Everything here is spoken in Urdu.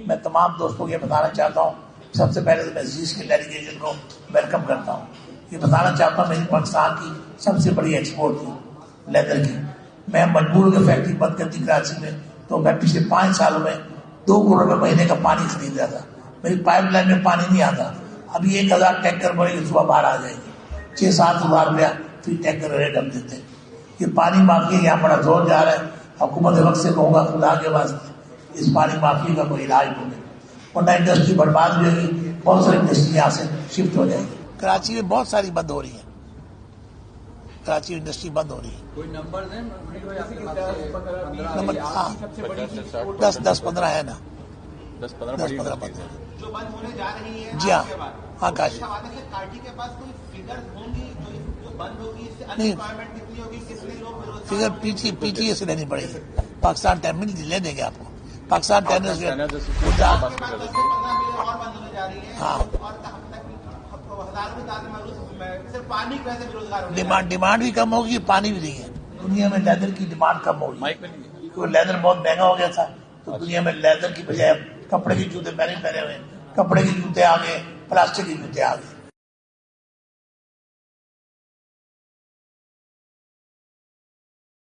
میں تمام دوستوں کو یہ بتانا چاہتا ہوں، سب سے پہلے تو میں عزیز کے ڈیلیگیشن کو ویلکم کرتا ہوں. یہ بتانا چاہتا ہوں میری پاکستان کی سب سے بڑی ایکسپورٹ تھی لیدر کی. میں مجبور ہو کے فیکٹری بند کر دی کراچی میں، تو میں پچھلے 5 سالوں میں 2 کروڑ روپے مہینے کا پانی خرید رہا تھا. میری پائپ لائن میں پانی نہیں آتا. ابھی 1000 ٹینکر بڑے گی، صبح باہر آ جائے گی. 6-7 ہزار روپیہ فی ٹینکر ریٹ ہم دیتے ہیں. یہ پانی مافیا یہاں بڑا زور جا رہا ہے. حکومت وقت سے کہوں گا خدا کے واسطے اس پانی مافیا کا کوئی علاج ہو گیا، ورنہ انڈسٹری برباد بھی ہوگی. بہت ساری انڈسٹری یہاں سے شفٹ ہو جائے گی. کراچی میں بہت ساری بند ہو رہی ہیں، کراچی انڈسٹری بند ہو رہی ہے. کوئی نمبر دیں نمبر ہاں 10-15 ہے نا، 10-15 بند ہے جو بند ہونے جا رہی ہے. جی ہاں ہاں کاش پارٹی کے پاس کوئی فگر ہوں گی جو بند ہوگی، اس سے نہیں. انپلائمنٹ کتنی ہوگی، کتنے لوگ فگر پی ٹی اے سے لینی پڑے گی. پاکستان ٹائم لے دیں گے آپ کو. پاکستان ٹینرز اور بند ہونے جا رہی ہے. ہاں اور ہزاروں کی تعداد میں صرف پانی کی وجہ سے بے روزگار ہو گئے. ڈیمانڈ بھی کم ہوگی، پانی بھی نہیں ہے. دنیا میں لیدر کی ڈیمانڈ کم ہوگی کیونکہ لیدر بہت مہنگا ہو گیا تھا. تو دنیا میں لیدر کی بجائے کپڑے کے جوتے پہنے ہوئے، کپڑے کے جوتے آ گئے، پلاسٹک کے جوتے آ گئے.